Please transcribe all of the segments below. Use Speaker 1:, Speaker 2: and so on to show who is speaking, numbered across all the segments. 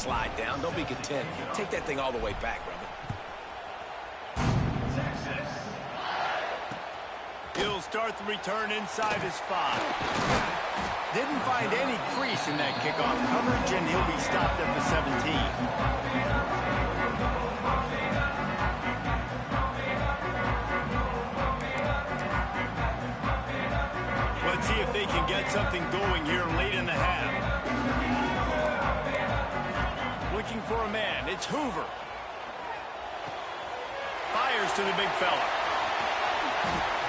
Speaker 1: slide down. Don't be content. Take that thing all the way back, brother.
Speaker 2: He'll start the return inside his 5. Didn't find any crease in that kickoff coverage, and he'll be stopped at the 17. Let's see if they can get something going here late in the half. Looking for a man. It's Hoover. Fires to the big fella.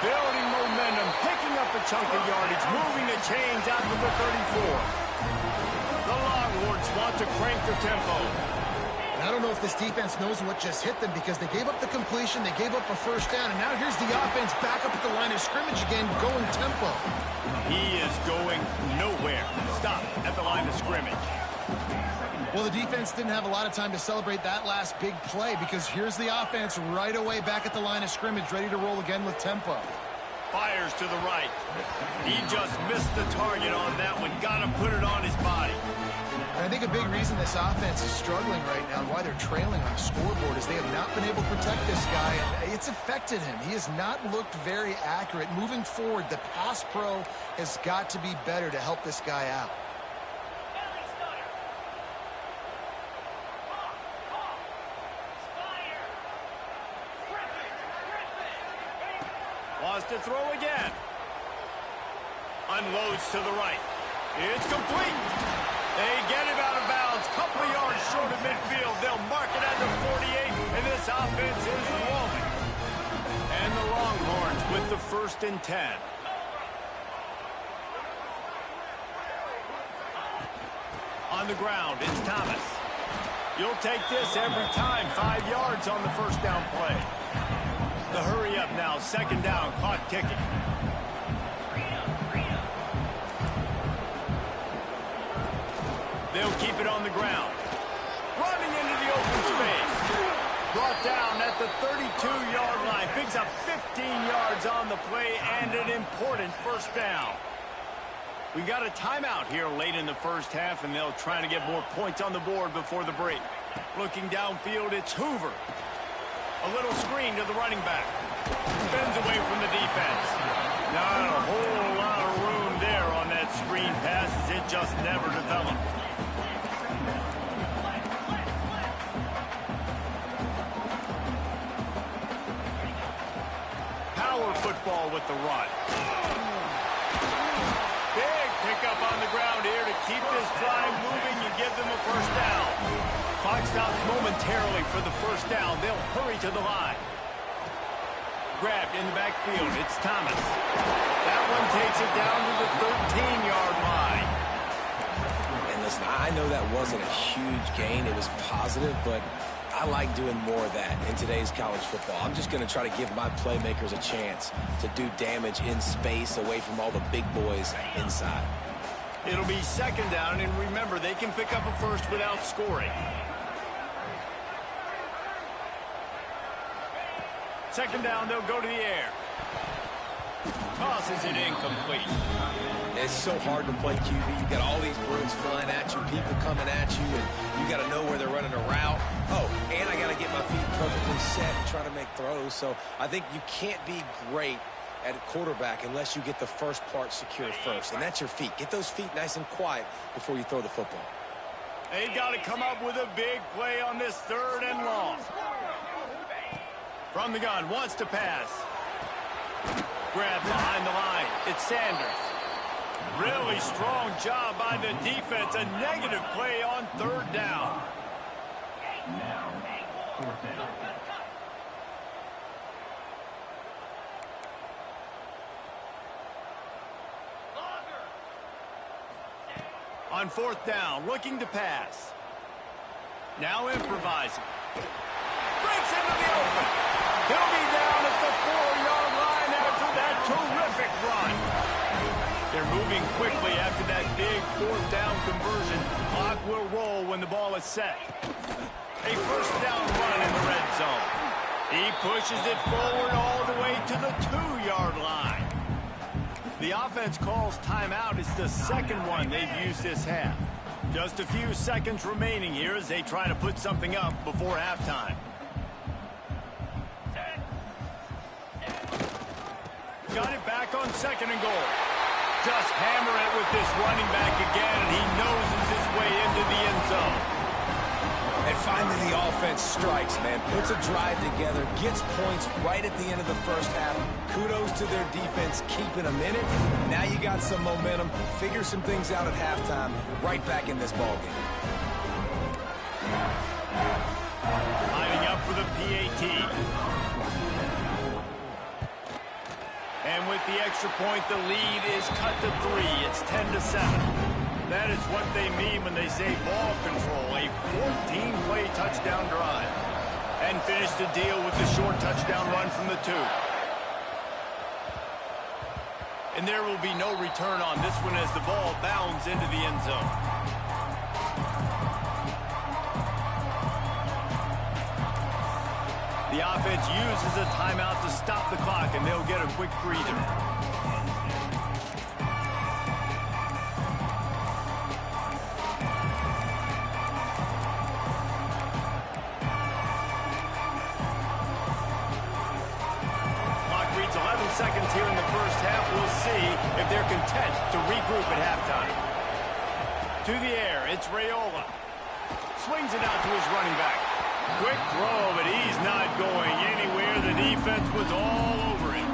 Speaker 2: Building momentum, picking up a chunk of yardage, moving the chains out to the 34. The Longhorns want to crank the tempo.
Speaker 3: And I don't know if this defense knows what just hit them because they gave up the completion, they gave up a first down, and now here's the offense back up at the line of scrimmage again, going tempo.
Speaker 2: He is going nowhere. Stop at the line of scrimmage.
Speaker 3: Well, the defense didn't have a lot of time to celebrate that last big play because here's the offense right away back at the line of scrimmage, ready to roll again with tempo.
Speaker 2: Fires to the right. He just missed the target on that one. Got to put it on his body.
Speaker 3: And I think a big reason this offense is struggling right now and why they're trailing on the scoreboard is they have not been able to protect this guy, and it's affected him. He has not looked very accurate. Moving forward, the pass pro has got to be better to help this guy out.
Speaker 2: Wants to throw again. Unloads to the right. It's complete. They get him out of bounds. Couple of yards short of midfield. They'll mark it at the 48, and this offense is rolling. And the Longhorns with the 1st and 10. On the ground, it's Thomas. You'll take this every time. 5 yards on the first down play. The hurry up now, 2nd down, caught kicking. They'll keep it on the ground. Running into the open space. Brought down at the 32-yard line. Picks up 15 yards on the play and an important first down. We got a timeout here late in the first half, and they'll try to get more points on the board before the break. Looking downfield, it's Hoover. A little screen to the running back. Spins away from the defense. Not a whole lot of room there on that screen pass as it just never developed. Power football with the run. Big pickup on the ground here to keep this drive moving and give them a first down. Clock stops momentarily for the first down. They'll hurry to the line. Grabbed in the backfield. It's Thomas. That one takes it down to the 13-yard line.
Speaker 1: And listen, I know that wasn't a huge gain. It was positive, but I like doing more of that in today's college football. I'm just going to try to give my playmakers a chance to do damage in space away from all the big boys inside.
Speaker 2: It'll be 2nd down, and remember, they can pick up a first without scoring. 2nd down, they'll go to the air. Tosses it incomplete.
Speaker 1: It's so hard to play QB. You got all these birds flying at you, people coming at you, and you got to know where they're running a route. Oh, and I got to get my feet perfectly set and try to make throws. So I think you can't be great at a quarterback unless you get the first part secure first, and that's your feet. Get those feet nice and quiet before you throw the football.
Speaker 2: They got to come up with a big play on this 3rd and long. From the gun, wants to pass. Grab behind the line. It's Sanders. Really strong job by the defense. A negative play on 3rd down. On 4th down, looking to pass. Now improvising. Breaks into the open. He'll be down at the 4-yard line after that terrific run. They're moving quickly after that big 4th down conversion. Clock will roll when the ball is set. A first down run in the red zone. He pushes it forward all the way to the 2-yard line. The offense calls timeout. It's the 2nd one they've used this half. Just a few seconds remaining here as they try to put something up before halftime. Got it back on 2nd and goal. Just hammer it with this running back again, and he noses his way into the end zone.
Speaker 1: And finally the offense strikes, man. Puts a drive together, gets points right at the end of the first half. Kudos to their defense keeping them in it. Now you got some momentum. Figure some things out at halftime. Right back in this ballgame.
Speaker 2: Lining up for the PAT. And with the extra point, the lead is cut to 3. It's 10-7. That is what they mean when they say ball control. A 14-play touchdown drive. And finish the deal with the short touchdown run from the 2. And there will be no return on this one as the ball bounds into the end zone. The offense uses a timeout to stop the clock, and they'll get a quick breather. Clock reads 11 seconds here in the first half. We'll see if they're content to regroup at halftime. To the air, it's Raiola. Swings it out to his running back. Quick throw, but he's not going anywhere. The defense was all over him.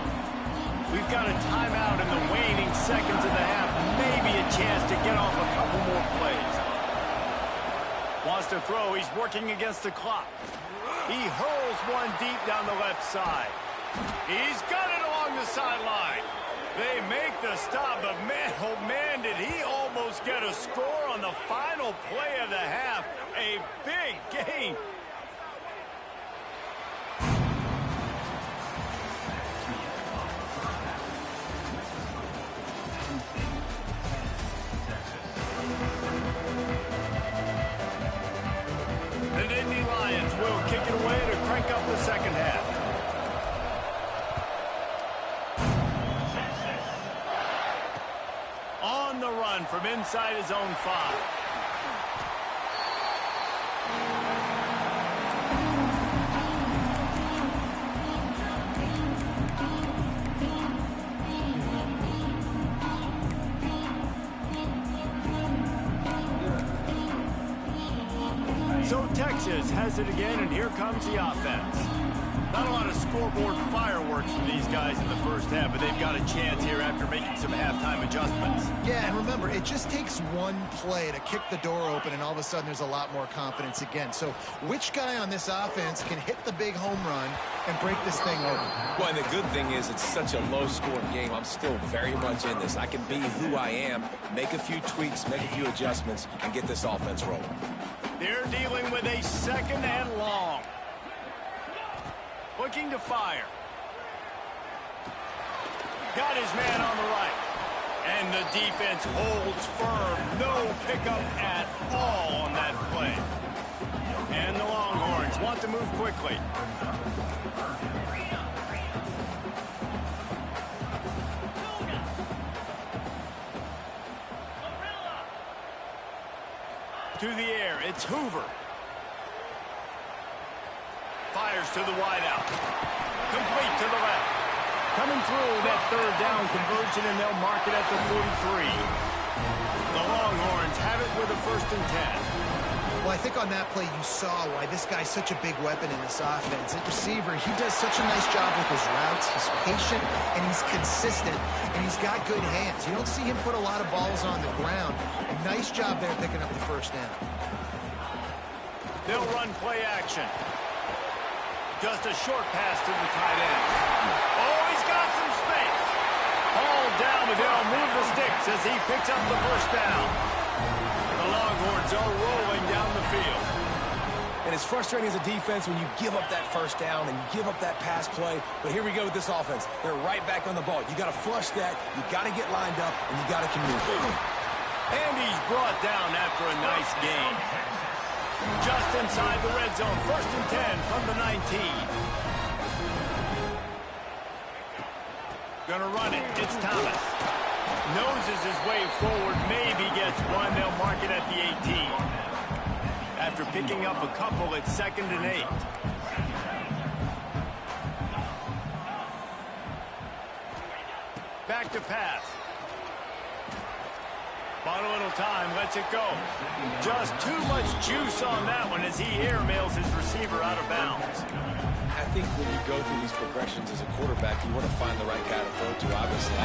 Speaker 2: We've got a timeout in the waning seconds of the half. Maybe a chance to get off a couple more plays. Wants to throw. He's working against the clock. He hurls one deep down the left side. He's got it along the sideline. They make the stop, but man, oh man, did he almost get a score on the final play of the half. A big gain. The Nittany Lions will kick it away to crank up the second half. On the run from inside his own 5. So Texas has it again, and here comes the offense. Not a lot of scoreboard fireworks from these guys in the first half, but they've got a chance here after making some halftime adjustments.
Speaker 3: Yeah, and remember, it just takes one play to kick the door open, and all of a sudden there's a lot more confidence again. So which guy on this offense can hit the big home run and break this thing open?
Speaker 1: Well, and the good thing is it's such a low-scoring game. I'm still very much in this. I can be who I am, make a few tweaks, make a few adjustments, and get this offense rolling.
Speaker 2: They're dealing with a 2nd and long. Looking to fire. Got his man on the right. And the defense holds firm. No pickup at all on that play. And the Longhorns want to move quickly. To the air, it's Hoover. Fires to the wideout. Complete to the left. Coming through that 3rd down conversion, and they'll mark it at the 43. The Longhorns have it with a 1st and 10.
Speaker 3: Well, I think on that play you saw why this guy's such a big weapon in this offense. At receiver, he does such a nice job with his routes. He's patient, and he's consistent, and he's got good hands. You don't see him put a lot of balls on the ground. A nice job there picking up the 1st down.
Speaker 2: They'll run play action. Just a short pass to the tight end. Oh, he's got some space. All down, but they'll move the sticks as he picks up the 1st down. The Longhorns are rolling down the field.
Speaker 1: And it's frustrating as a defense when you give up that 1st down and you give up that pass play. But here we go with this offense. They're right back on the ball. You got to flush that. You got to get lined up, and you got to communicate.
Speaker 2: And he's brought down after a nice gain. Just inside the red zone. 1st and 10 from the 19. Gonna run it. It's Thomas. Noses his way forward, maybe gets one. They'll mark it at the 18. After picking up a couple, it's 2nd and 8. Back to pass. Bought a little time, lets it go. Just too much juice on that one as he airmails his receiver out of bounds.
Speaker 1: I think when you go through these progressions as a quarterback, you want to find the right guy to throw to, obviously.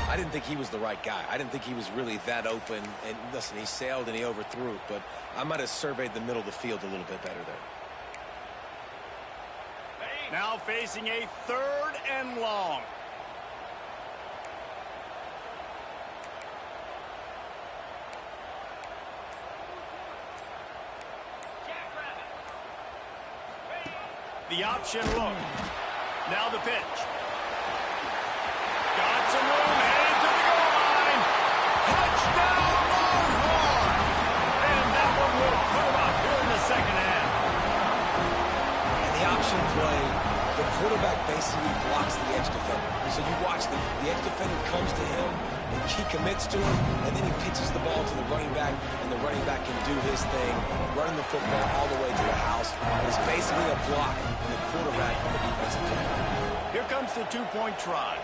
Speaker 1: I didn't think he was the right guy. I didn't think he was really that open. And listen, he sailed and he overthrew it, but I might have surveyed the middle of the field a little bit better there.
Speaker 2: Now facing a 3rd and long. The option look. Now the pitch. Got some room, headed to the goal line. Touchdown, Longhorn! And that one will put him up here in the 2nd half.
Speaker 1: And the option play, the quarterback basically blocks the edge defender. So you watch the edge defender comes to him, and he commits to him, and then he pitches the ball to the running back, and the running back can do his thing, running the football all the way to the house. It's basically a block from the quarterback on the defensive player.
Speaker 2: Here comes the 2-point try.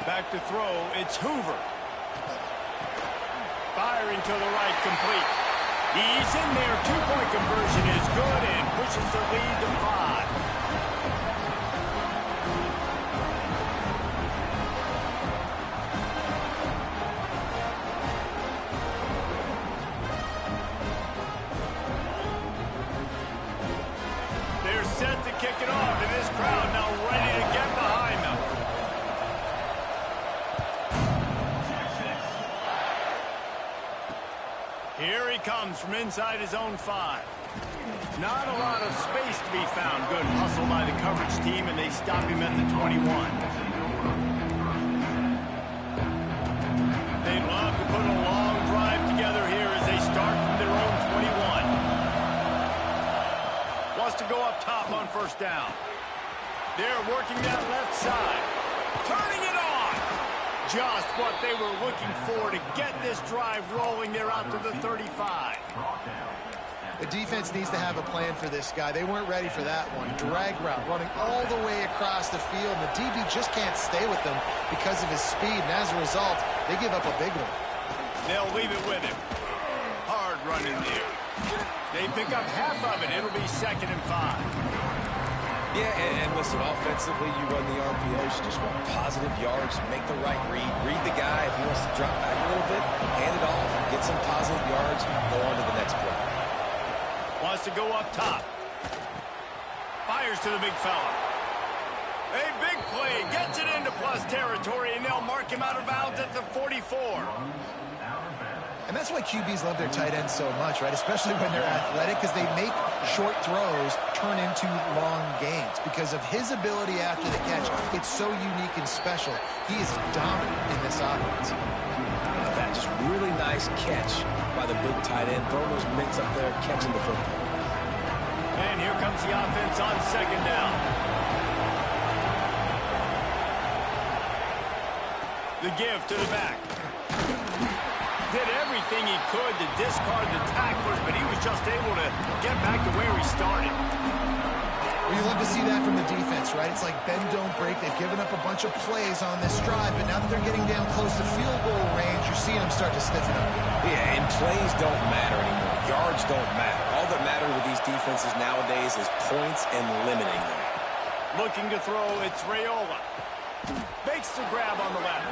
Speaker 2: Back to throw, it's Hoover. Firing to the right, complete. He's in there. 2-point conversion is good and pushes the lead to 5. They're set to kick it off, and this crowd now ready to get behind them. Here he comes from inside his own 5. Not a lot of space to be found. Good hustle by the coverage team, and they stop him at the 21. They'd love to put a long drive together here as they start from their own 21. Wants to go up top on 1st down. They're working that left side. Turning it on. Just what they were looking for to get this drive rolling. They're out to the 35.
Speaker 3: The defense needs to have a plan for this guy. They weren't ready for that one. Drag route running all the way across the field. And the DB just can't stay with them because of his speed. And as a result, they give up a big one.
Speaker 2: They'll leave it with him. Hard running there. They pick up half of it. It'll be 2nd and 5.
Speaker 1: Yeah, and listen, offensively, you run the RPOs, you just want positive yards, make the right read the guy. If he wants to drop back a little bit, hand it off, get some positive yards, go on to the next play.
Speaker 2: Wants to go up top. Fires to the big fella. A big play, gets it into plus territory, and they'll mark him out of bounds at the 44.
Speaker 3: And that's why QBs love their tight ends so much, right? Especially when they're athletic, because they make short throws turn into long gains. Because of his ability after the catch, it's so unique and special. He is dominant in this offense.
Speaker 1: That just really nice catch by the big tight end. Throwing those mitts up there, catching the football.
Speaker 2: And here comes the offense on 2nd down. The give to the back. Did everything he could to discard the tacklers, but he was just able to get back to where he started.
Speaker 3: Well, you love to see that from the defense, right? It's like bend, don't break. They've given up a bunch of plays on this drive, but now that they're getting down close to field goal range, you're seeing them start to stiffen up.
Speaker 1: Yeah, and plays don't matter anymore. Yards don't matter. All that matters with these defenses nowadays is points and limiting them.
Speaker 2: Looking to throw, it's Raiola. Makes the grab on the left.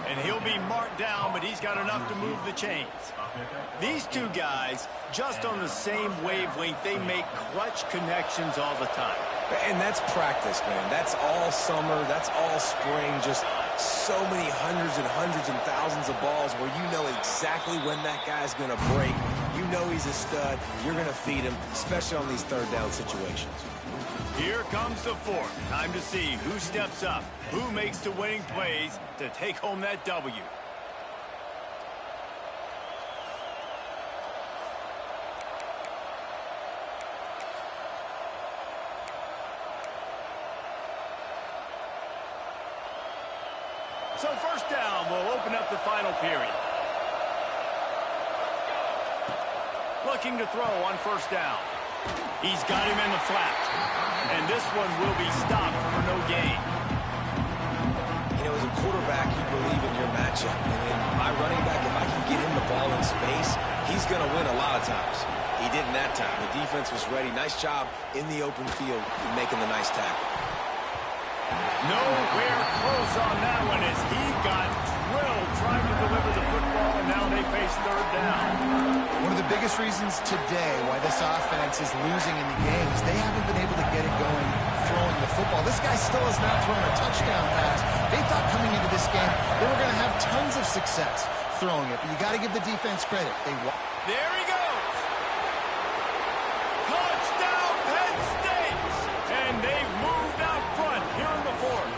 Speaker 2: And he'll be marked down, but he's got enough to move the chains. These two guys, just on the same wavelength, they make clutch connections all the time.
Speaker 1: And that's practice, man. That's all summer. That's all spring. Just so many hundreds and thousands of balls where you know exactly when that guy's going to break. You know he's a stud. You're going to feed him, especially on these 3rd down situations.
Speaker 2: Here comes the 4th. Time to see who steps up, who makes the winning plays to take home that W. first down will open up the final period. Looking to throw on first down. He's got him in the flat. And this one will be stopped for no gain.
Speaker 1: You know, as a quarterback, you believe in your matchup. And in my running back, if I can get him the ball in space, he's going to win a lot of times. He didn't that time. The defense was ready. Nice job in the open field making the nice tackle.
Speaker 2: Nowhere close on that one as he got drilled trying to deliver the football, and now they face third down.
Speaker 3: One of the biggest reasons today why this offense is losing in the game is they haven't been able to get it going throwing the football. This guy still has not thrown a touchdown pass. They thought coming into this game they were going to have tons of success throwing it, but you got to give the defense credit.
Speaker 2: There he goes. Touchdown, Penn State. And they moved out front here in the fourth.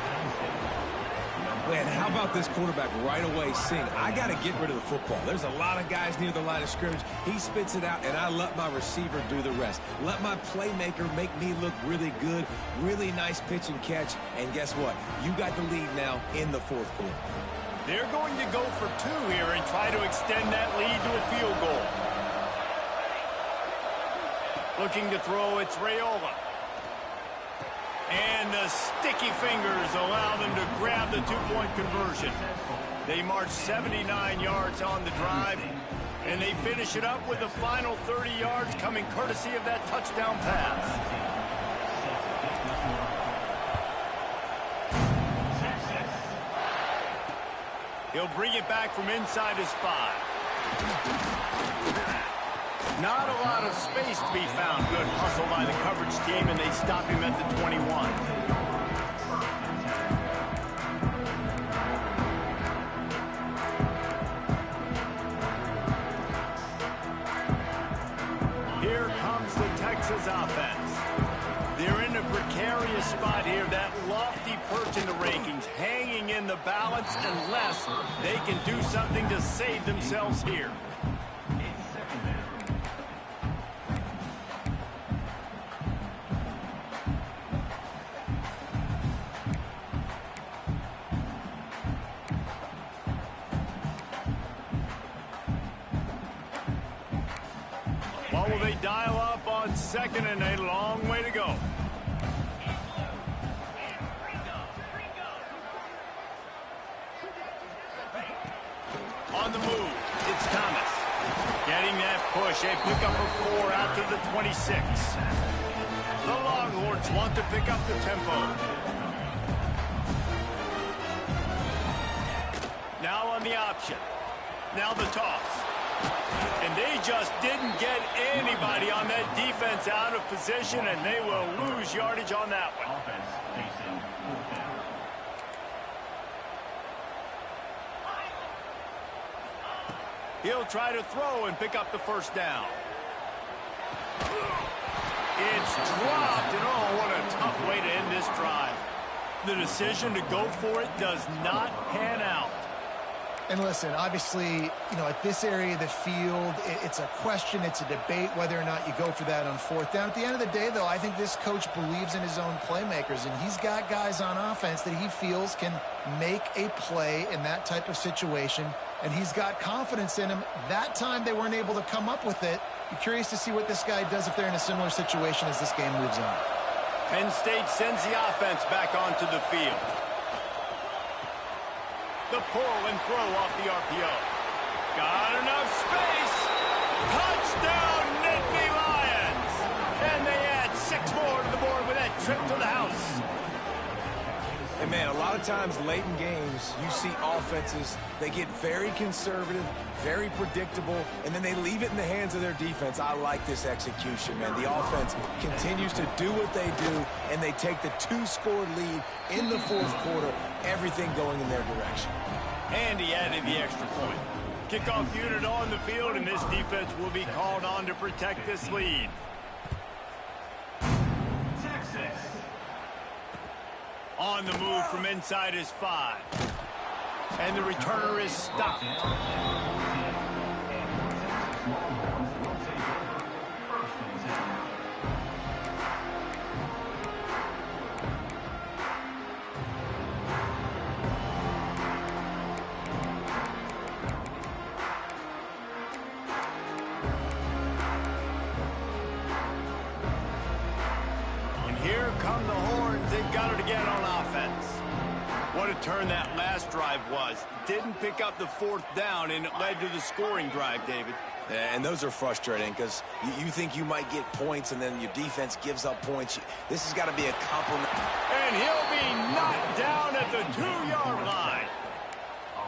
Speaker 1: Man, how about this quarterback right away saying, I got to get rid of the football. There's a lot of guys near the line of scrimmage. He spits it out, and I let my receiver do the rest. Let my playmaker make me look really good. Really nice pitch and catch. And guess what? You got the lead now in the fourth quarter.
Speaker 2: They're going to go for two here and try to extend that lead to a field goal. Looking to throw, it's Raiola. And the sticky fingers allow them to grab the two-point conversion. They march 79 yards on the drive, and they finish it up with the final 30 yards coming courtesy of that touchdown pass. He'll bring it back from inside his 5. Not a lot of space to be found. Good hustle by the coverage team, and they stop him at the 21. Here comes the Texas offense. They're in a precarious spot here, that lofty perch in the rankings, hanging in the balance unless they can do something to save themselves here. What will they dial up on second and a long way to go? On the move, it's Thomas. Getting that push, a pickup of 4 out to the 26. The Longhorns want to pick up the tempo. Now on the option. Now the toss. And they just didn't get anybody on that defense out of position, and they will lose yardage on that one. He'll try to throw and pick up the first down. It's dropped, and oh, what a tough way to end this drive. The decision to go for it does not pan out.
Speaker 3: And listen, obviously, you know, at this area of the field, it's a question, it's a debate whether or not you go for that on fourth down. At the end of the day, though, I think this coach believes in his own playmakers, and he's got guys on offense that he feels can make a play in that type of situation, and he's got confidence in him. That time they weren't able to come up with it. Be curious to see what this guy does if they're in a similar situation as this game moves on.
Speaker 2: Penn State sends the offense back onto the field. The pull and throw off the RPO. Got enough space. Touchdown, Nittany Lions. And they add 6 more to the board with that trip to the house.
Speaker 1: And, man, a lot of times late in games, you see offenses, they get very conservative, very predictable, and then they leave it in the hands of their defense. I like this execution, man. The offense continues to do what they do, and they take the 2-score lead in the fourth quarter, everything going in their direction.
Speaker 2: And he added the extra point. Kickoff unit on the field, and this defense will be called on to protect this lead. On the move from inside his 5. And the returner is stopped. return that last drive was. Didn't pick up the fourth down, and it led to the scoring drive, David.
Speaker 1: And those are frustrating because you think you might get points, and then your defense gives up points. This has got to be a compliment.
Speaker 2: And he'll be knocked down at the 2-yard line.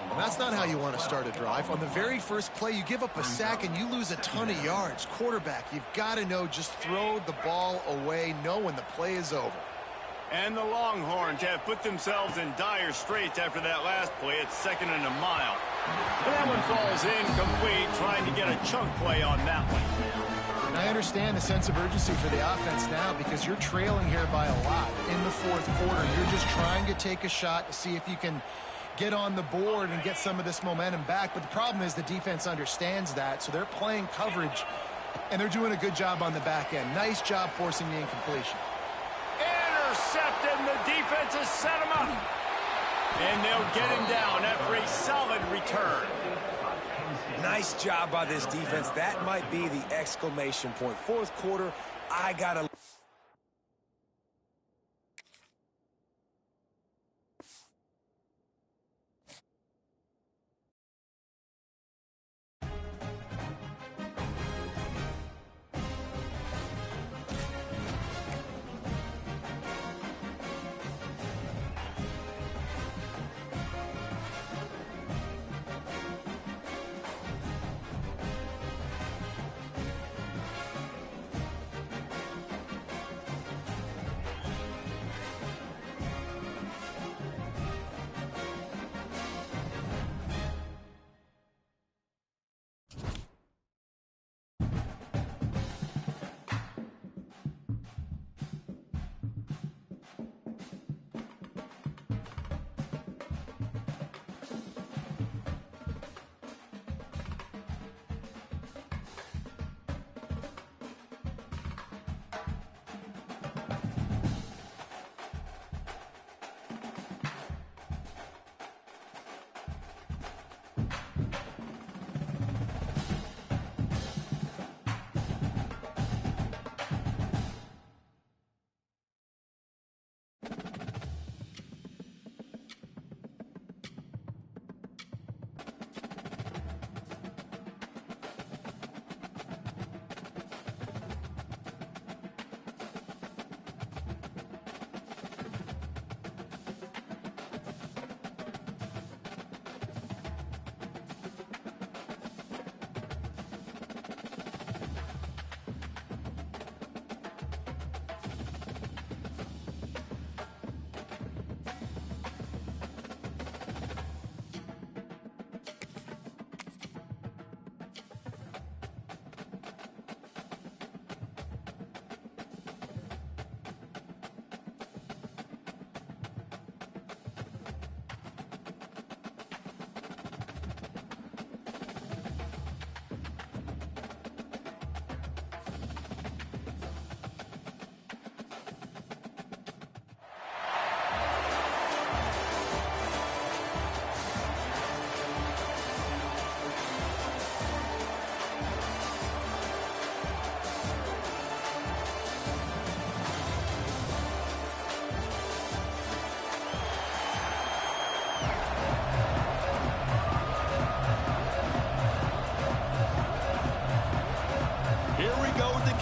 Speaker 3: And that's not how you want to start a drive. On the very first play, you give up a sack and you lose a ton of yards. Quarterback, you've got to know, just throw the ball away, know when the play is over.
Speaker 2: And the Longhorns have put themselves in dire straits after that last play at 2nd and a mile. And that one falls incomplete, trying to get a chunk play on that one.
Speaker 3: And I understand the sense of urgency for the offense now because you're trailing here by a lot in the fourth quarter. You're just trying to take a shot to see if you can get on the board and get some of this momentum back. But the problem is the defense understands that, so they're playing coverage, and they're doing a good job on the back end. Nice job forcing the incompletion.
Speaker 2: Intercepted, and the defense has set him up. And they'll get him down after a solid return.
Speaker 1: Nice job by this defense. That might be the exclamation point. Fourth quarter, I got to...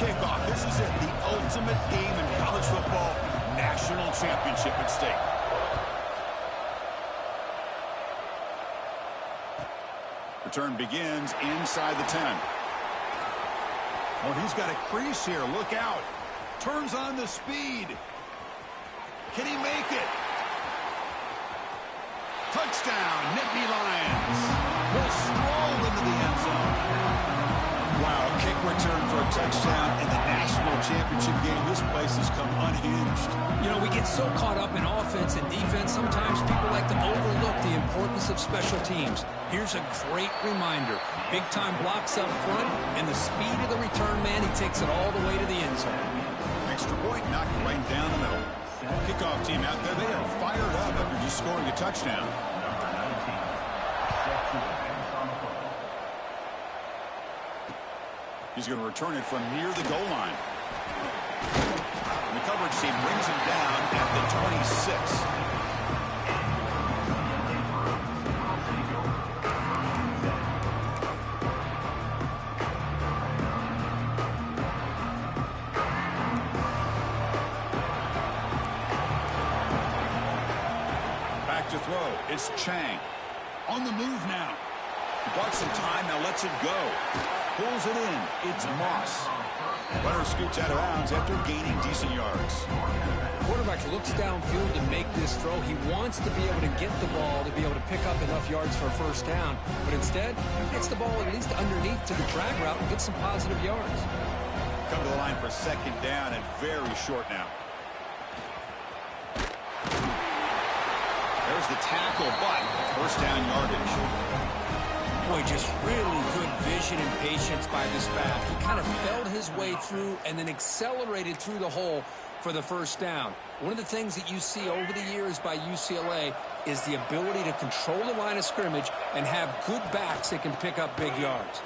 Speaker 4: Kickoff. This is it, the ultimate game in college football, national championship at stake. Return begins inside the 10. Oh, he's got a crease here. Look out. Turns on the speed. Can he make it? Touchdown, Nittany Lions. Will stroll into the end zone. Wow, kick return for a touchdown in the national championship game. This place has come unhinged.
Speaker 5: You know, we get so caught up in offense and defense, sometimes people like to overlook the importance of special teams. Here's a great reminder. Big-time blocks up front, and the speed of the return man, he takes it all the way to the end zone.
Speaker 4: Extra point, knocked right down the middle. Kickoff team out there, they are fired up after just scoring a touchdown. He's going to return it from near the goal line. And the coverage team brings him down at the 26. throw. It's Chang. On the move now. Got some time, now lets it go. Pulls it in. It's Moss. Runner scoots out of bounds after gaining decent yards.
Speaker 5: Quarterback looks downfield to make this throw. He wants to be able to get the ball to be able to pick up enough yards for a first down. But instead, gets the ball at least underneath to the drag route and gets some positive yards.
Speaker 4: Come to the line for second down and very short now. There's the tackle, but first down yardage.
Speaker 5: Boy, just really good vision and patience by this back. He kind of felt his way through and then accelerated through the hole for the first down. One of the things that you see over the years by UCLA is the ability to control the line of scrimmage and have good backs that can pick up big yards.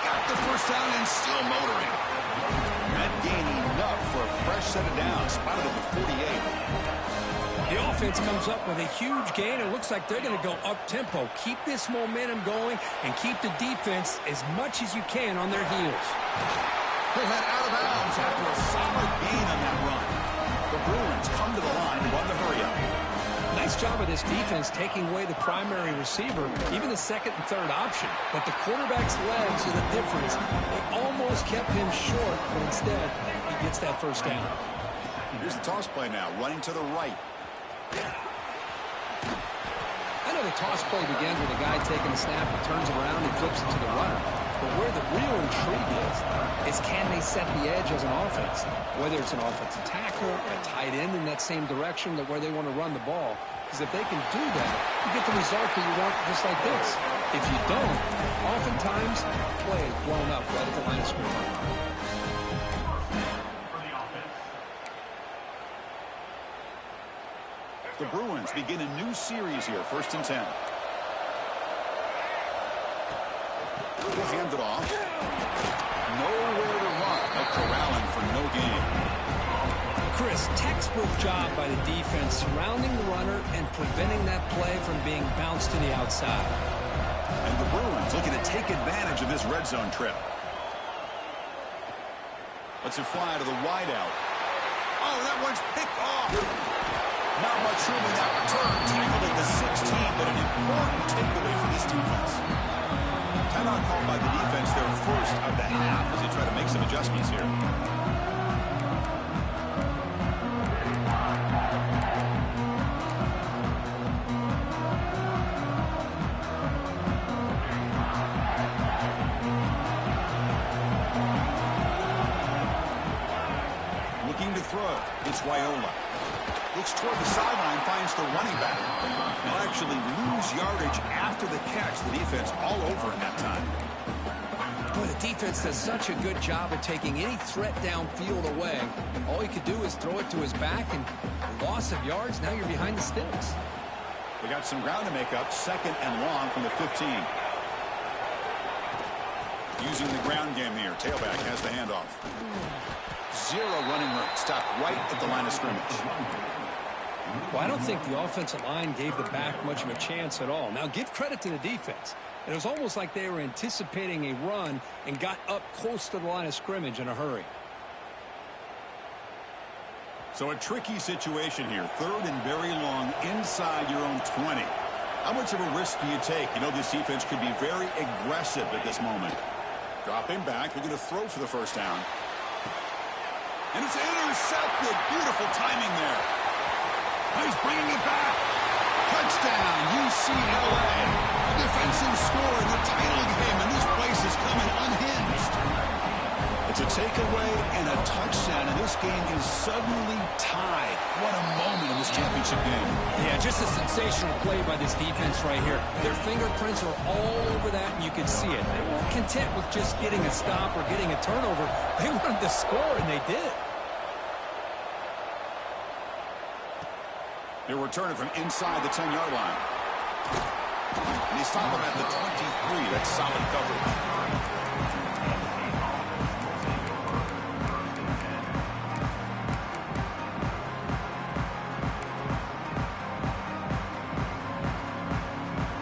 Speaker 4: Got the first down and still motoring. Not gaining enough for a fresh set of downs. Spotted at the 48.
Speaker 5: The offense comes up with a huge gain. It looks like they're going to go up-tempo. Keep this momentum going and keep the defense as much as you can on their heels.
Speaker 4: They head out of bounds after a solid gain on that run. The Bruins come to the line to run the hurry-up.
Speaker 5: Nice job of this defense taking away the primary receiver, even the second and third option. But the quarterback's legs are the difference. They almost kept him short, but instead, he gets that first down.
Speaker 4: Here's the toss play now, running to the right.
Speaker 5: I know the toss play begins with a guy taking a snap and turns it around and flips it to the runner. But where the real intrigue is can they set the edge as an offense? Whether it's an offensive tackle, a tight end in that same direction that where they want to run the ball. Because if they can do that, you get the result that you want just like this. If you don't, oftentimes, play is blown up right at the line of scrimmage.
Speaker 4: The Bruins begin a new series here, 1st and 10. We'll hand it off. Nowhere to run. A corralling for no gain.
Speaker 5: Chris, textbook job by the defense surrounding the runner and preventing that play from being bounced to the outside.
Speaker 4: And the Bruins looking to take advantage of this red zone trip. Let's it fly to the wideout. Oh, that one's picked off. Not much room in that return. Tackled at the 16, but an important takeaway for this defense. Timeout called by the defense, their first of the half, as they try to make some adjustments here. Looking to throw. It's Wyola. Looks toward the sideline, finds the running back. They'll actually lose yardage after the catch. The defense all over in that time.
Speaker 5: Boy, the defense does such a good job of taking any threat downfield away. All he could do is throw it to his back, and loss of yards, now you're behind the sticks.
Speaker 4: We got some ground to make up. 2nd and long from the 15. Using the ground game here. Tailback has the handoff. Zero running room. Stopped right at the line of scrimmage.
Speaker 5: Well, I don't think the offensive line gave the back much of a chance at all. Now, give credit to the defense. It was almost like they were anticipating a run and got up close to the line of scrimmage in a hurry.
Speaker 4: So a tricky situation here. 3rd and very long inside your own 20. How much of a risk do you take? You know this defense could be very aggressive at this moment. Dropping back. They're going to throw for the first down. And it's intercepted. Beautiful timing there. He's bringing it back. Touchdown, UCLA. A defensive score in the title game, and this place is coming unhinged. It's a takeaway and a touchdown, and this game is suddenly tied. What a moment in this championship game.
Speaker 5: Yeah, just a sensational play by this defense right here. Their fingerprints are all over that, and you can see it. They weren't content with just getting a stop or getting a turnover. They wanted to score, and they did.
Speaker 4: They're returning from inside the 10-yard line. And they stop him at the 23. That's solid coverage.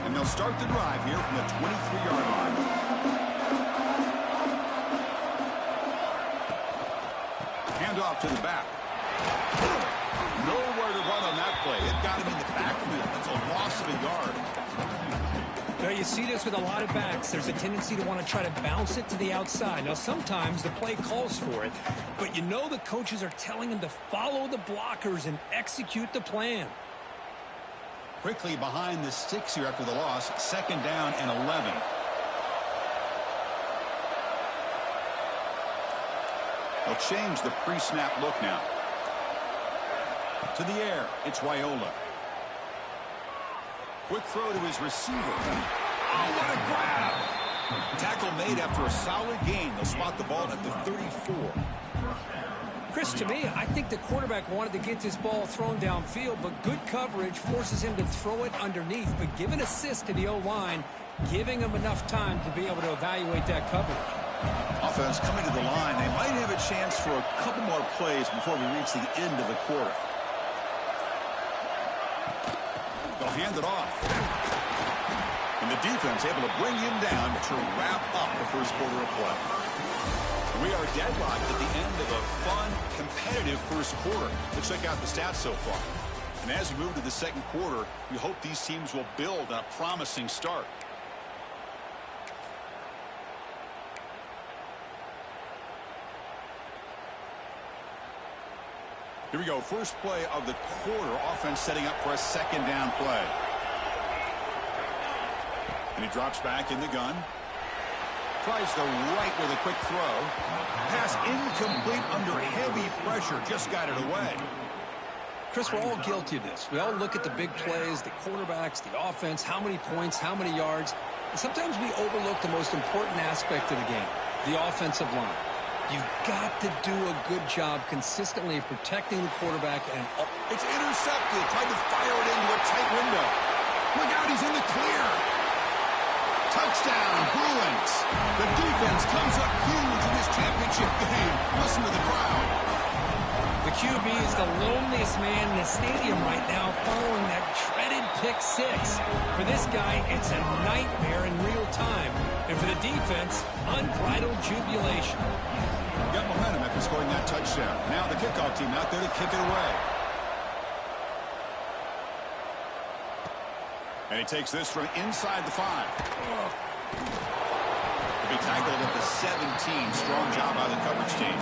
Speaker 4: And they'll start the drive here from the 23-yard line. Hand off to the back. Nowhere to run on that play. It got him in the backfield. That's a loss of a yard.
Speaker 5: Now, you see this with a lot of backs. There's a tendency to want to try to bounce it to the outside. Now, sometimes the play calls for it, but you know the coaches are telling him to follow the blockers and execute the plan.
Speaker 4: Quickly behind the sticks here after the loss. 2nd down and 11. They'll change the pre-snap look now. To the air, it's Raiola. Quick throw to his receiver. Oh, what a grab! Tackle made after a solid gain. They'll spot the ball at the 34.
Speaker 5: Chris, to me, I think the quarterback wanted to get this ball thrown downfield, but good coverage forces him to throw it underneath. But give an assist to the O-line, giving him enough time to be able to evaluate that coverage.
Speaker 4: Offense coming to the line. They might have a chance for a couple more plays before we reach the end of the quarter. They'll hand it off. And the defense able to bring him down to wrap up the first quarter of play. We are deadlocked at the end of a fun, competitive first quarter. Let's check out the stats so far. And as we move to the second quarter, we hope these teams will build on a promising start. Here we go. First play of the quarter. Offense setting up for a 2nd down play. And he drops back in the gun. Tries the right with a quick throw. Pass incomplete under heavy pressure. Just got it away.
Speaker 5: Chris, we're all guilty of this. We all look at the big plays, the quarterbacks, the offense, how many points, how many yards. And sometimes we overlook the most important aspect of the game, the offensive line. You've got to do a good job consistently protecting the quarterback. And
Speaker 4: it's intercepted. Tried to fire it into a tight window. Look out, he's in the clear. Touchdown, Bruins. The defense comes up huge in this championship game. Listen to the crowd.
Speaker 5: The QB is the loneliest man in the stadium right now following that dreaded pick 6. For this guy, it's a nightmare in real time. And for the defense, unbridled jubilation.
Speaker 4: Got momentum after scoring that touchdown. Now the kickoff team out there to kick it away. And he takes this from inside the 5. To be tackled at the 17. Strong job by the coverage team.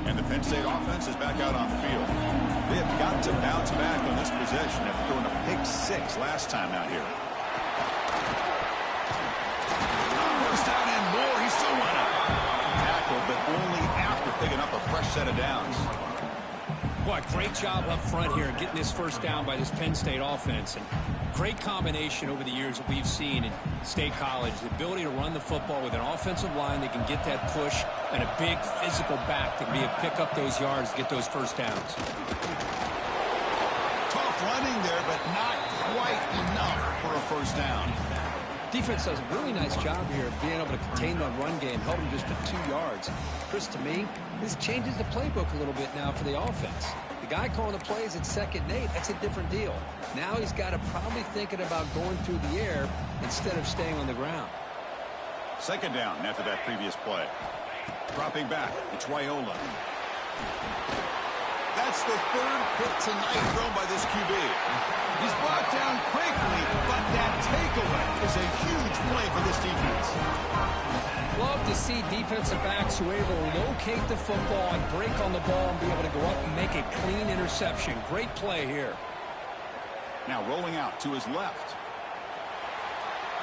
Speaker 4: And the Penn State offense is back out on the field. They have got to bounce back on this possession after throwing a pick 6 last time out here. First down and more. He's still running. Tackle, but only after picking up a fresh set of downs.
Speaker 5: Boy, great job up front here getting this first down by this Penn State offense. And great combination over the years that we've seen in State College. The ability to run the football with an offensive line that can get that push and a big physical back that can be able to pick up those yards to get those first downs.
Speaker 4: Tough running there, but not quite enough for a first down.
Speaker 5: Defense does a really nice job here of being able to contain that run game, held him just to 2 yards. Chris, to me, this changes the playbook a little bit now for the offense. The guy calling the plays at 2nd and 8, that's a different deal. Now he's got to probably thinking about going through the air instead of staying on the ground.
Speaker 4: 2nd down after that previous play. Dropping back, it's Raiola. That's the 3rd pick tonight thrown by this QB. He's brought down quickly, but that takeaway is a huge play for this defense.
Speaker 5: Love to see defensive backs who are able to locate the football and break on the ball and be able to go up and make a clean interception. Great play here.
Speaker 4: Now rolling out to his left.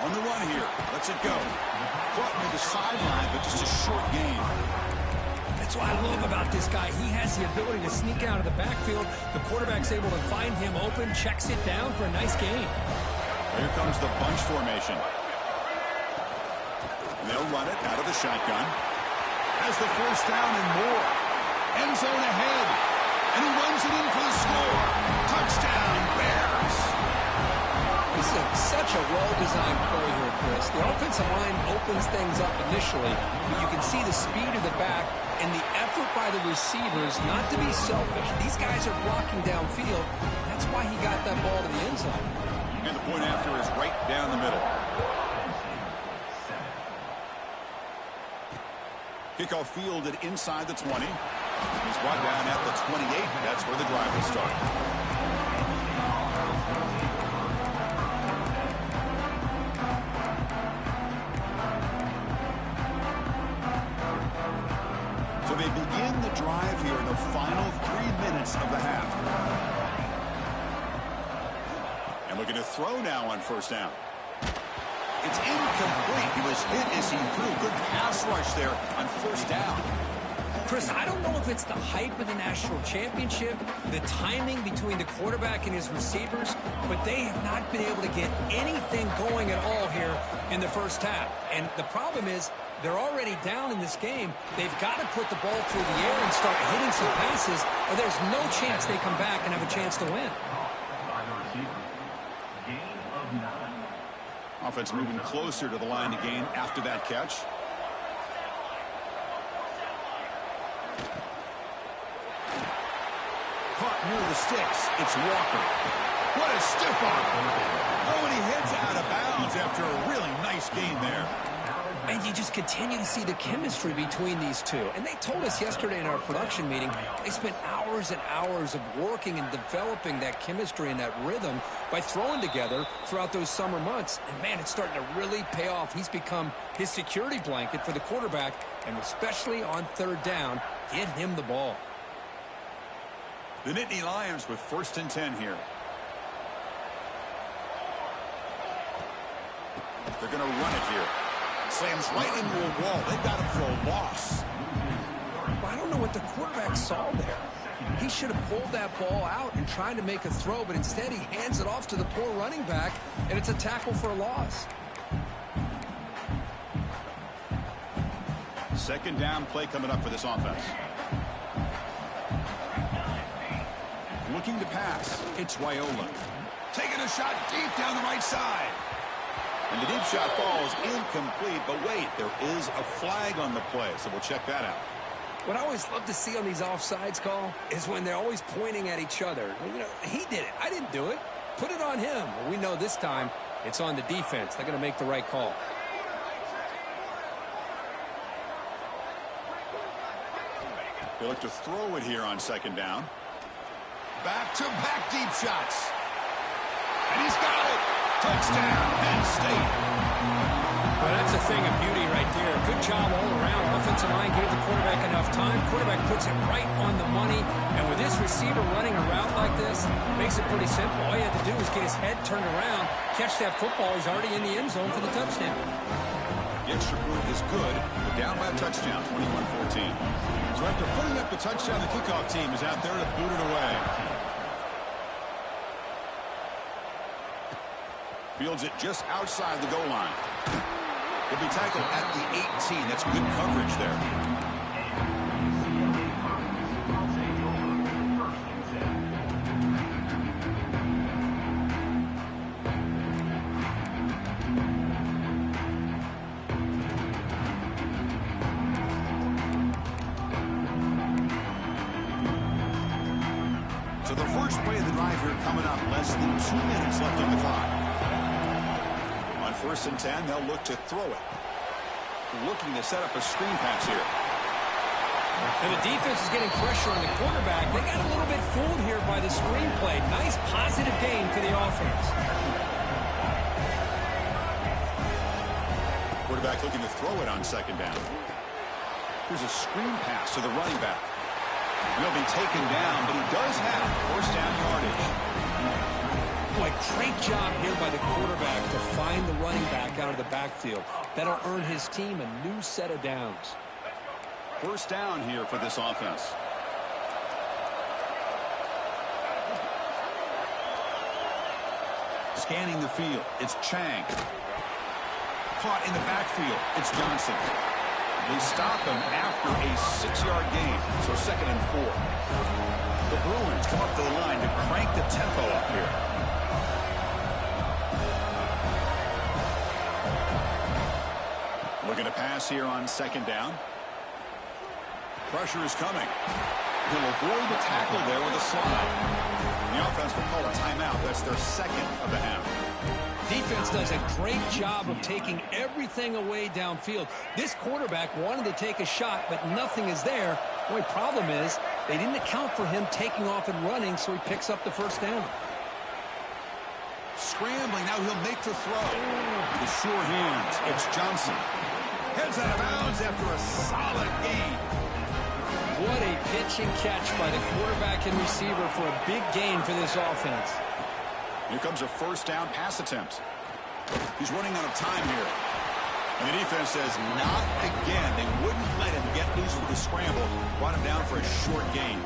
Speaker 4: On the run here. Lets it go. Caught near the sideline, but just a short gain.
Speaker 5: That's what I love about this guy. He has the ability to sneak out of the backfield. The quarterback's able to find him open, checks it down for a nice gain.
Speaker 4: Here comes the bunch formation. And they'll run it out of the shotgun. Has the first down and more. End zone ahead. And he runs it in for the score. Touchdown, Bears.
Speaker 5: This is such a well-designed play here, Chris. The offensive line opens things up initially, but you can see the speed of the back and the effort by the receivers not to be selfish. These guys are blocking downfield. That's why he got that ball to the end zone.
Speaker 4: And the point after is right down the middle. Kickoff fielded inside the 20. He's brought down at the 28. That's where the drive will start. So they begin the drive here in the final 3 minutes of the half. And looking to throw now on first down. It's incomplete. He was hit as he threw. Good pass rush there on first down.
Speaker 5: Chris, I don't know if it's the hype of the national championship, the timing between the quarterback and his receivers, but they have not been able to get anything going at all here in the first half. And the problem is they're already down in this game. They've got to put the ball through the air and start hitting some passes, or there's no chance they come back and have a chance to win.
Speaker 4: Offense moving closer to the line to gain after that catch. Caught near the sticks. It's Walker. What a stiff arm. Oh, and he heads out of bounds after a really nice gain there.
Speaker 5: And you just continue to see the chemistry between these two. And they told us yesterday in our production meeting, they spent hours and hours of working and developing that chemistry and that rhythm by throwing together throughout those summer months. And, man, it's starting to really pay off. He's become his security blanket for the quarterback, and especially on third down, get him the ball.
Speaker 4: The Nittany Lions with 1st and 10 here. They're going to run it here. Slams right into a wall. They got him for a loss.
Speaker 5: I don't know what the quarterback saw there. He should have pulled that ball out and tried to make a throw, but instead he hands it off to the poor running back, and it's a tackle for a loss.
Speaker 4: Second down play coming up for this offense. Looking to pass. It's Raiola. Taking a shot deep down the right side. And the deep shot falls incomplete, but wait, there is a flag on the play, so we'll check that out.
Speaker 5: What I always love to see on these offsides call is when they're always pointing at each other. You know, he did it. I didn't do it. Put it on him. Well, we know this time it's on the defense. They're going to make the right call.
Speaker 4: They look to throw it here on second down. Back-to-back deep shots. And he's got it. Touchdown, Penn State.
Speaker 5: Well, that's a thing of beauty right there. Good job all around. Offensive line gave the quarterback enough time. Quarterback puts it right on the money. And with this receiver running a route like this, makes it pretty simple. All you have to do is get his head turned around, catch that football. He's already in the end zone for the touchdown.
Speaker 4: The extra point is good. They're down by a touchdown, 21-14. So after putting up the touchdown, the kickoff team is out there to boot it away. Fields it just outside the goal line. He'll be tackled at the 18. That's good coverage there. So the first play of the drive here coming up. Less than 2 minutes left on the clock. 1st and 10, they'll look to throw it. Looking to set up a screen pass here.
Speaker 5: And the defense is getting pressure on the quarterback. They got a little bit fooled here by the screen play. Nice positive gain for the offense.
Speaker 4: Quarterback looking to throw it on second down. Here's a screen pass to the running back. He'll be taken down, but he does have first down yardage.
Speaker 5: Boy, great job here by the quarterback to find the running back out of the backfield. That'll earn his team a new set of downs.
Speaker 4: First down here for this offense. Scanning the field, it's Chang. Caught in the backfield, it's Johnson. They stop him after a 6-yard gain, so 2nd and 4. The Bruins come up to the line to crank the tempo up here. Looking to pass here on second down. Pressure is coming. He'll avoid the tackle there with a slide. The offense will call a timeout. That's their second of the half.
Speaker 5: Defense does a great job of taking everything away downfield. This quarterback wanted to take a shot, but nothing is there. The only problem is they didn't account for him taking off and running, so he picks up the first down.
Speaker 4: Scrambling, now he'll make the throw. With sure hands, it's Johnson. Heads out of bounds after a solid gain.
Speaker 5: What a pitch and catch by the quarterback and receiver for a big gain for this offense.
Speaker 4: Here comes a first down pass attempt. He's running out of time here. And the defense says, not again. They wouldn't let him get loose for the scramble. Brought him down for a short gain.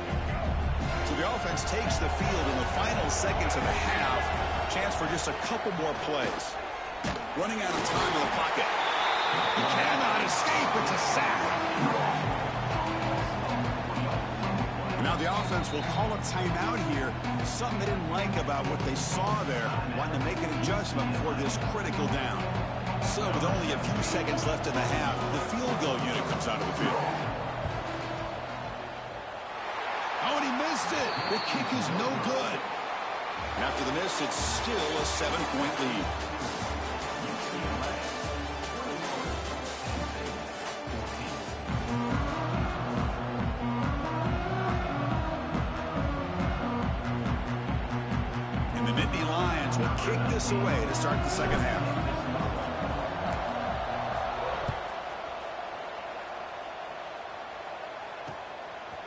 Speaker 4: So the offense takes the field in the final seconds of the half. Chance for just a couple more plays. Running out of time in the pocket. He cannot escape. It's a sack. Now the offense will call a timeout here. Something they didn't like about what they saw there. Wanting to make an adjustment for this critical down. So with only a few seconds left in the half, the field goal unit comes out of the field. Oh, and he missed it. The kick is no good. After the miss, it's still a 7-point lead. Kick this away to start the second half.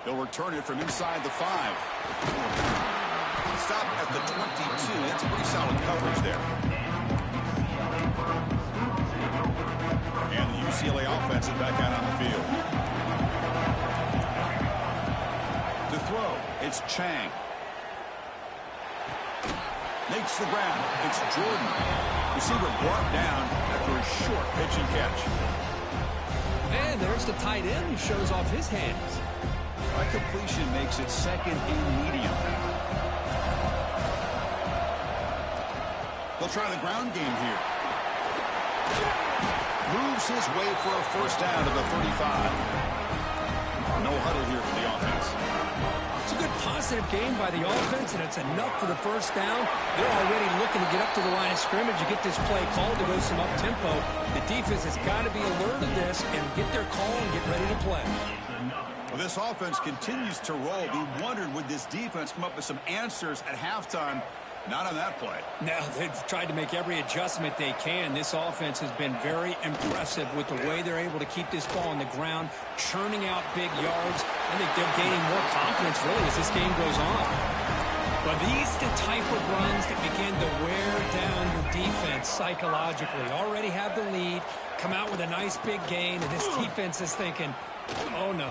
Speaker 4: They'll return it from inside the 5. Stop at the 22. That's a pretty solid coverage there. And the UCLA offense is back out on the field. To throw, it's Chang. Makes the grab. It's Jordan. Receiver brought down after a short pitch and catch.
Speaker 5: And there's the tight end who shows off his hands.
Speaker 4: A completion makes it second and medium. They'll try the ground game here. Moves his way for a first down to the 35. No huddle here for the offense.
Speaker 5: It's a good positive game by the offense, and it's enough for the first down. They're already looking to get up to the line of scrimmage and get this play called to go some up-tempo. The defense has got to be alert of this and get their call and get ready to play.
Speaker 4: Well, this offense continues to roll. We wondered, would this defense come up with some answers at halftime? Not on that play.
Speaker 5: No, they've tried to make every adjustment they can. This offense has been very impressive with the way they're able to keep this ball on the ground, churning out big yards. I think they're gaining more confidence, really, as this game goes on. But these are the type of runs that begin to wear down your defense psychologically. Already have the lead, come out with a nice big gain, and this defense is thinking, oh, no,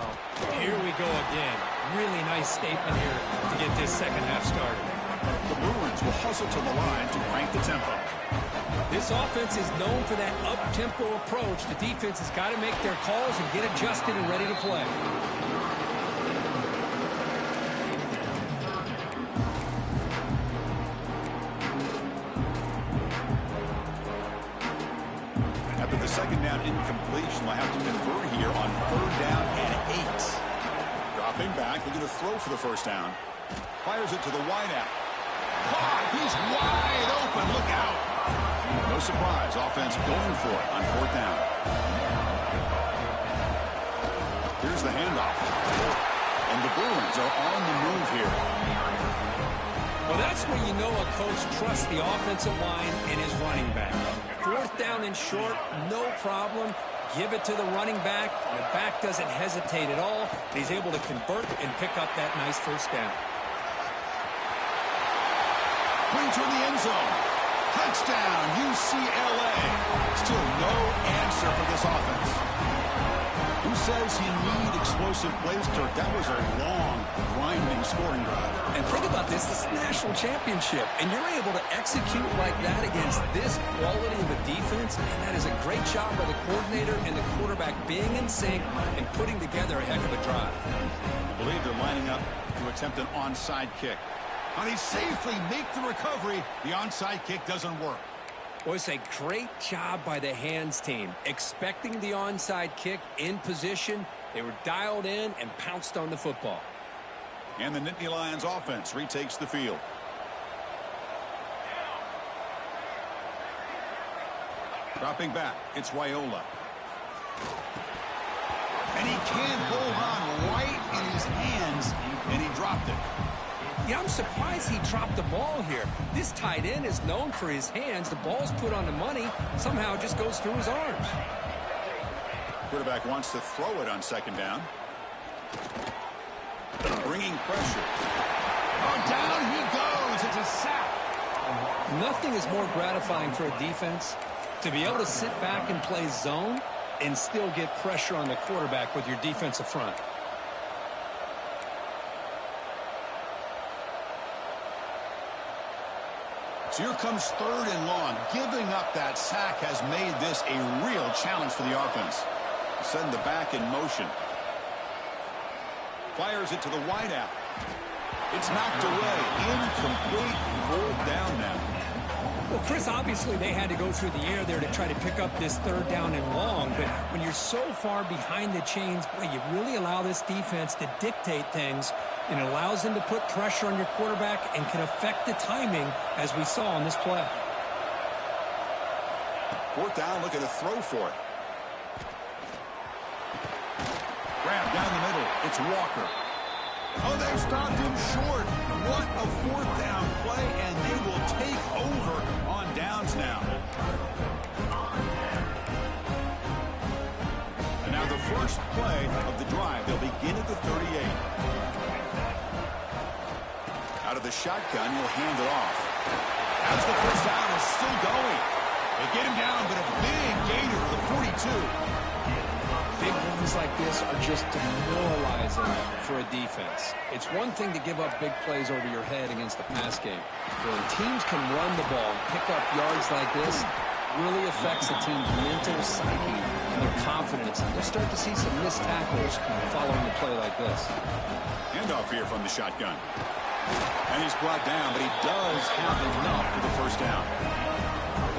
Speaker 5: here we go again. Really nice statement here to get this second half started.
Speaker 4: The Bruins will hustle to the line to crank the tempo.
Speaker 5: This offense is known for that up-tempo approach. The defense has got to make their calls and get adjusted and ready to play.
Speaker 4: After the second down incompletion, they'll have to convert here on third down and 8. Dropping back, they're going to throw for the first down. Fires it to the wideout. He's wide open. Look out. No surprise. Offense going for it on fourth down. Here's the handoff. And the Bruins are on the move here.
Speaker 5: Well, that's where you know a coach trusts the offensive line and his running back. Fourth down and short, no problem. Give it to the running back. The back doesn't hesitate at all. He's able to convert and pick up that nice first down.
Speaker 4: Brings her in the end zone. Touchdown, UCLA. Still no answer for this offense. Who says you need explosive plays, Kirk? That was a long, grinding scoring drive.
Speaker 5: And think about this is the national championship, and you're able to execute like that against this quality of a defense, and that is a great job by the coordinator and the quarterback being in sync and putting together a heck of a drive.
Speaker 4: I believe they're lining up to attempt an onside kick. And they safely make the recovery. The onside kick doesn't work.
Speaker 5: Well, it's a great job by the hands team. Expecting the onside kick in position, they were dialed in and pounced on the football.
Speaker 4: And the Nittany Lions offense retakes the field. Dropping back, it's Raiola. And he can't hold on right in his hands, and he dropped it.
Speaker 5: Yeah, I'm surprised he dropped the ball here. This tight end is known for his hands. The ball's put on the money. Somehow it just goes through his arms.
Speaker 4: Quarterback wants to throw it on second down. Bringing pressure. Oh, down he goes. It's a sack.
Speaker 5: Nothing is more gratifying for a defense to be able to sit back and play zone and still get pressure on the quarterback with your defensive front.
Speaker 4: So here comes 3rd and long. Giving up that sack has made this a real challenge for the offense. Send the back in motion. Fires it to the wideout. It's knocked away. Incomplete. 4th down now.
Speaker 5: Well, Chris, obviously they had to go through the air there to try to pick up this 3rd down and long, but when you're so far behind the chains, boy, you really allow this defense to dictate things, and it allows them to put pressure on your quarterback and can affect the timing, as we saw on this play.
Speaker 4: 4th down, looking to throw for it. Grab down the middle. It's Walker. Oh, they've stopped him short. What a 4th down play, and they will take over on downs now. And now the first play of the drive. They'll begin at the 38. Out of the shotgun, he'll hand it off. As the first down is still going. They get him down, but a big gainer to the 42.
Speaker 5: Big runs like this are just demoralizing for a defense. It's one thing to give up big plays over your head against the pass game. But when teams can run the ball and pick up yards like this, really affects the team's mental psyche and their confidence. And you'll start to see some missed tackles following a play like this.
Speaker 4: Handoff here from the shotgun. And he's brought down, but he does have enough for the first down.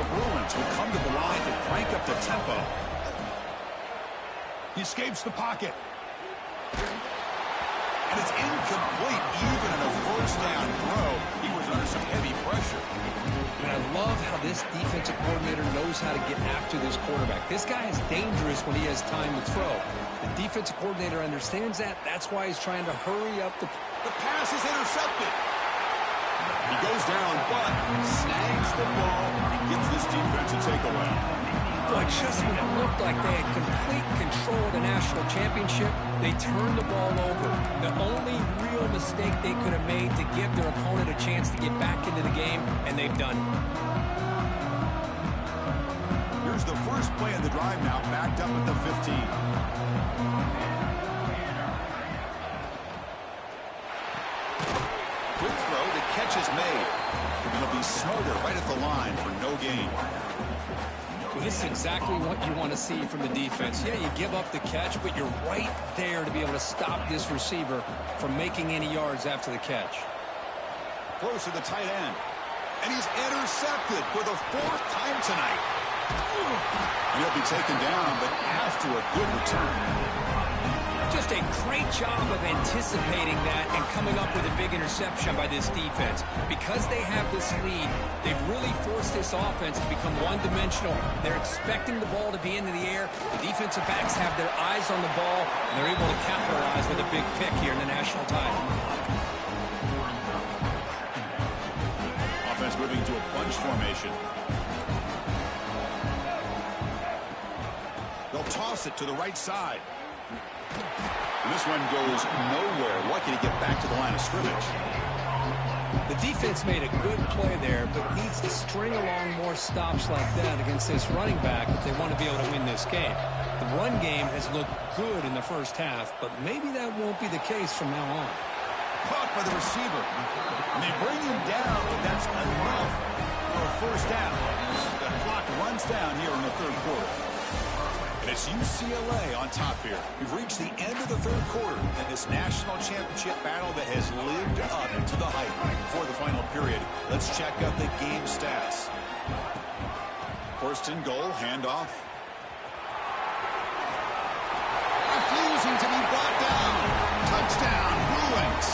Speaker 4: The Bruins will come to the line to crank up the tempo. He escapes the pocket. And it's incomplete even in a first down throw. He was under some heavy pressure.
Speaker 5: And I love how this defensive coordinator knows how to get after this quarterback. This guy is dangerous when he has time to throw. The defensive coordinator understands that. That's why he's trying to hurry up the...
Speaker 4: The pass is intercepted. He goes down, but snags the ball and gets this defense a takeaway.
Speaker 5: Boy, just when it looked like they had complete control of the national championship, they turned the ball over. The only real mistake they could have made to give their opponent a chance to get back into the game, and they've done it.
Speaker 4: Here's the first play of the drive now, backed up at the 15. Quick throw, the catch is made. It'll be smarter right at the line for no gain.
Speaker 5: Well, this is exactly what you want to see from the defense. Yeah, you give up the catch, but you're right there to be able to stop this receiver from making any yards after the catch.
Speaker 4: Close to the tight end. And he's intercepted for the 4th time tonight. He'll be taken down, but after a good return.
Speaker 5: Just a great job of anticipating that and coming up with a big interception by this defense. Because they have this lead, they've really forced this offense to become one-dimensional. They're expecting the ball to be into the air. The defensive backs have their eyes on the ball, and they're able to capitalize with a big pick here in the national title.
Speaker 4: Offense moving to a bunch formation. They'll toss it to the right side. And this one goes nowhere. Lucky to get back to the line of scrimmage.
Speaker 5: The defense made a good play there, but needs to string along more stops like that against this running back if they want to be able to win this game. The run game has looked good in the first half, but maybe that won't be the case from now on.
Speaker 4: Caught by the receiver. And they bring him down, but that's enough for a first down. The clock runs down here in the 3rd quarter. And it's UCLA on top here. We've reached the end of the 3rd quarter in this national championship battle that has lived up to the hype. For the final period, let's check out the game stats. 1st and goal, handoff. Refusing to be brought down. Touchdown, Bruins.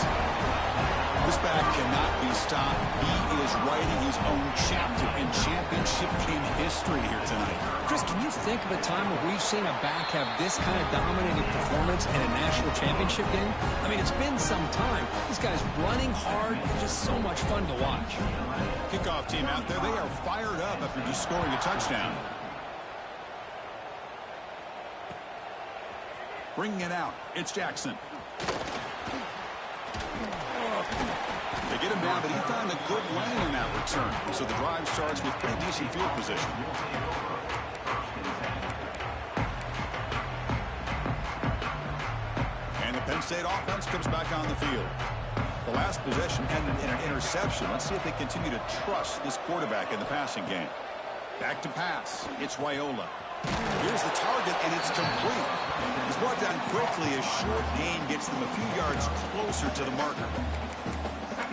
Speaker 4: This back cannot be stop. He is writing his own chapter in championship game history here tonight.
Speaker 5: Chris, can you think of a time where we've seen a back have this kind of dominating performance in a national championship game? I mean, it's been some time. This guy's running hard and just so much fun to watch.
Speaker 4: Kickoff team out there. They are fired up after just scoring a touchdown. Bringing it out. It's Jackson. They get him down, but he found a good lane in that return. So the drive starts with pretty decent field position. And the Penn State offense comes back on the field. The last possession ended in an interception. Let's see if they continue to trust this quarterback in the passing game. Back to pass. It's Raiola. Here's the target, and it's complete. He's brought down quickly. A short gain gets them a few yards closer to the marker.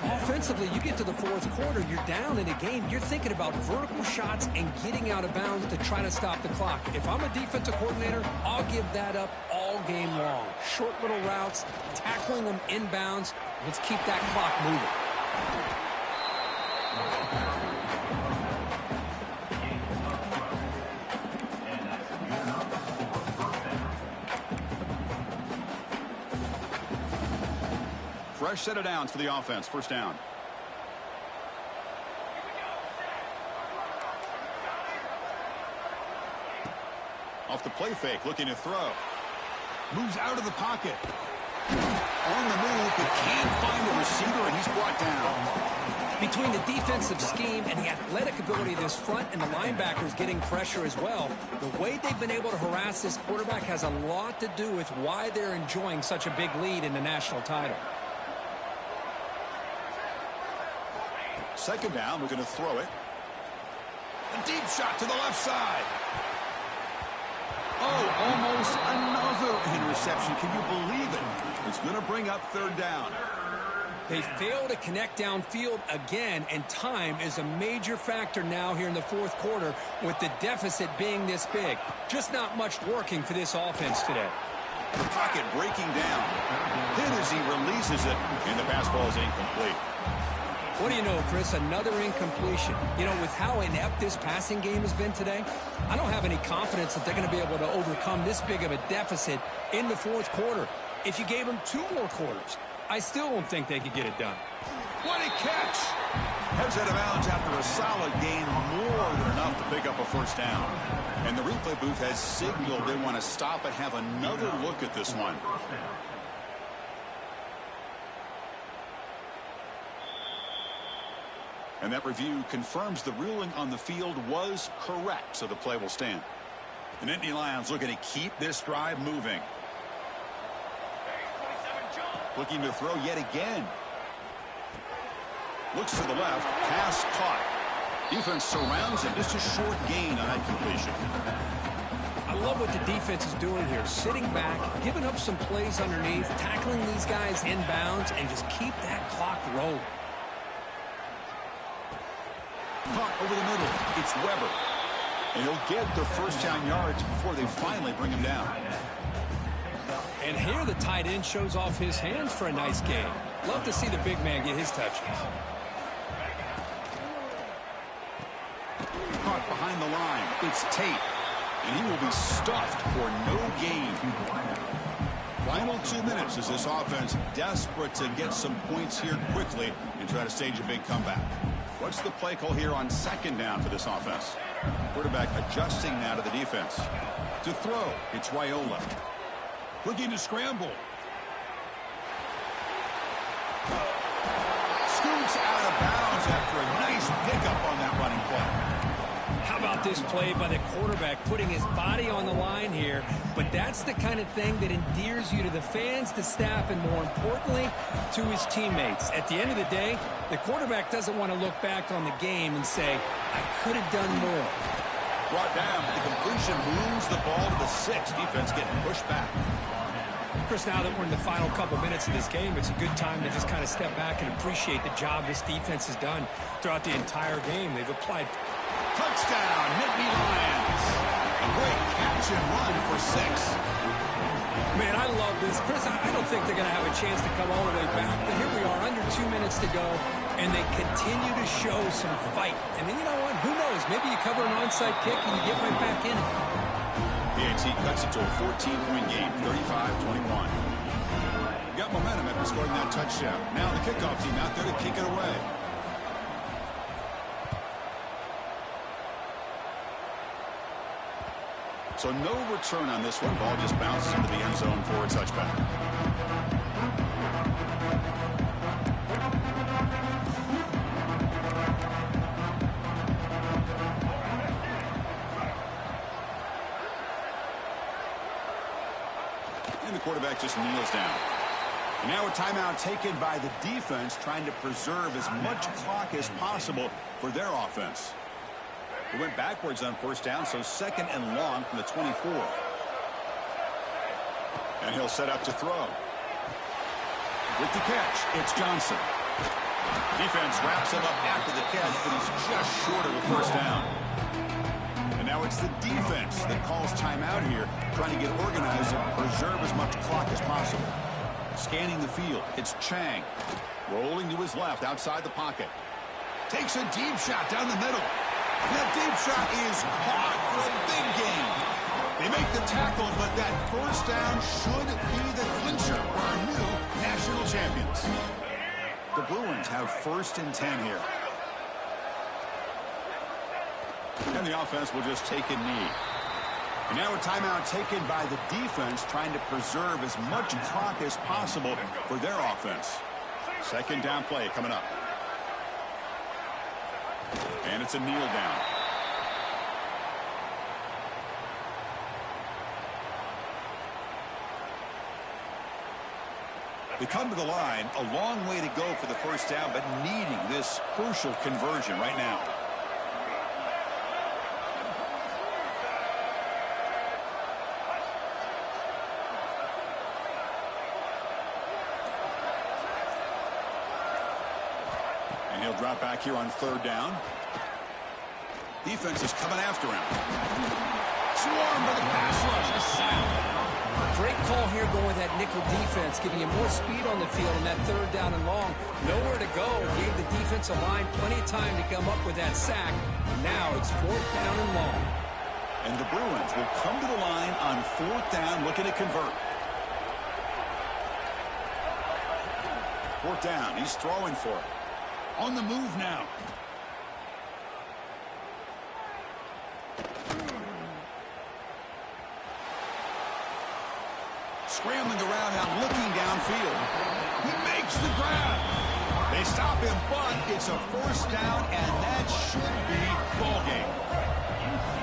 Speaker 5: Offensively, you get to the fourth quarter, you're down in a game. You're thinking about vertical shots and getting out of bounds to try to stop the clock. If I'm a defensive coordinator, I'll give that up all game long. Short little routes, tackling them inbounds. Let's keep that clock moving.
Speaker 4: Fresh set of downs for the offense. First down. Off the play fake, looking to throw. Moves out of the pocket. On the move, but can't find the receiver, and he's brought down.
Speaker 5: Between the defensive scheme and the athletic ability of this front and the linebackers getting pressure as well, the way they've been able to harass this quarterback has a lot to do with why they're enjoying such a big lead in the national title.
Speaker 4: Second down, we're going to throw it. A deep shot to the left side. Oh, almost another interception. Can you believe it? It's going to bring up third down.
Speaker 5: They fail to connect downfield again, and time is a major factor now here in the fourth quarter with the deficit being this big. Just not much working for this offense today.
Speaker 4: The pocket breaking down. Then as he releases it, and the pass ball is incomplete.
Speaker 5: What do you know, Chris? Another incompletion. You know, with how inept this passing game has been today, I don't have any confidence that they're going to be able to overcome this big of a deficit in the fourth quarter. If you gave them 2 more quarters, I still don't think they could get it done.
Speaker 4: What a catch! Heads out of bounds after a solid gain, more than enough to pick up a first down. And the replay booth has signaled they want to stop and have another look at this one. And that review confirms the ruling on the field was correct, so the play will stand. The Nittany Lions looking to keep this drive moving. Looking to throw yet again. Looks to the left. Pass caught. Defense surrounds him. Just a short gain on that completion.
Speaker 5: I love what the defense is doing here. Sitting back, giving up some plays underneath, tackling these guys inbounds, and just keep that clock rolling.
Speaker 4: Caught over the middle. It's Weber. And he'll get the first down yards before they finally bring him down.
Speaker 5: And here the tight end shows off his hands for a nice game. Love to see the big man get his touches.
Speaker 4: Caught behind the line. It's Tate. And he will be stuffed for no gain. Final 2 minutes as this offense desperate to get some points here quickly and try to stage a big comeback. What's the play call here on second down for this offense? Quarterback adjusting now to the defense. To throw, it's Raiola. Looking to scramble. Scoots out of bounds after a nice pickup on that running play.
Speaker 5: How about this play by the quarterback, putting his body on the line here? But that's the kind of thing that endears you to the fans, the staff, and more importantly, to his teammates. At the end of the day, the quarterback doesn't want to look back on the game and say, I could have done more.
Speaker 4: Brought down. The completion moves the ball to the 6. Defense getting pushed back.
Speaker 5: Chris, now that we're in the final couple minutes of this game, it's a good time to just kind of step back and appreciate the job this defense has done throughout the entire game. They've applied.
Speaker 4: Touchdown, Nittany Lions. A great catch and run for 6.
Speaker 5: Man, I love this. Chris, I don't think they're going to have a chance to come all the way back, but here we are, under 2 minutes to go. And they continue to show some fight. And then, you know what? Who knows? Maybe you cover an onside kick and you get right back in it.
Speaker 4: PAT cuts it to a 14-point game, 35-21. Got momentum after scoring that touchdown. Now the kickoff team out there to kick it away. So no return on this one. Ball just bounces into the end zone for a touchback. And the quarterback just kneels down. And now a timeout taken by the defense, trying to preserve as much clock as possible for their offense. They went backwards on first down, so second and long from the 24. And he'll set up to throw. With the catch, it's Johnson. Defense wraps him up after the catch, but he's just short of a first down. And now it's the defense that calls timeout here, trying to get organized and preserve as much clock as possible. Scanning the field, it's Chang. Rolling to his left outside the pocket. Takes a deep shot down the middle. That deep shot is caught for a big gain. They make the tackle, but that first down should be the clincher for our new national champions. The Bruins have 1st and 10 here. And the offense will just take a knee. And now a timeout taken by the defense, trying to preserve as much clock as possible for their offense. Second down play coming up. And it's a kneel down. They come to the line, a long way to go for the first down, but needing this crucial conversion right now. And he'll drop back here on third down. Defense is coming after him. Swarm with the pass rush. A sack.
Speaker 5: Great call here going with that nickel defense, giving you more speed on the field on that third down and long. Nowhere to go. Gave the defensive line plenty of time to come up with that sack. Now it's 4th down and long.
Speaker 4: And the Bruins will come to the line on 4th down, looking to convert. 4th down. He's throwing for it. On the move now. Scrambling around now, looking downfield. He makes the grab. They stop him, but it's a first down, and that should be ball game.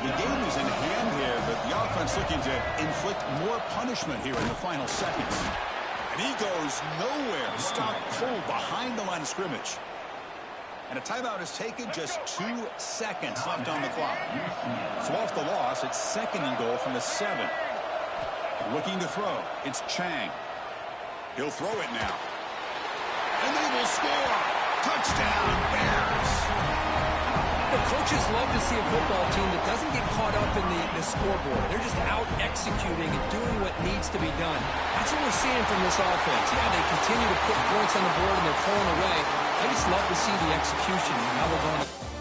Speaker 4: The game is in hand here, but the offense looking to inflict more punishment here in the final seconds. And he goes nowhere. Stop cold behind the line of scrimmage. And a timeout is taken, just 2 seconds left on the clock. So off the loss, it's 2nd and goal from the 7. Looking to throw, it's Chang. He'll throw it now. And they will score. Touchdown, Bears.
Speaker 5: The coaches love to see a football team that doesn't get caught up in the scoreboard. They're just out executing and doing what needs to be done. That's what we're seeing from this offense. Yeah, they continue to put points on the board and they're pulling away. I just love to see the execution and how they're going to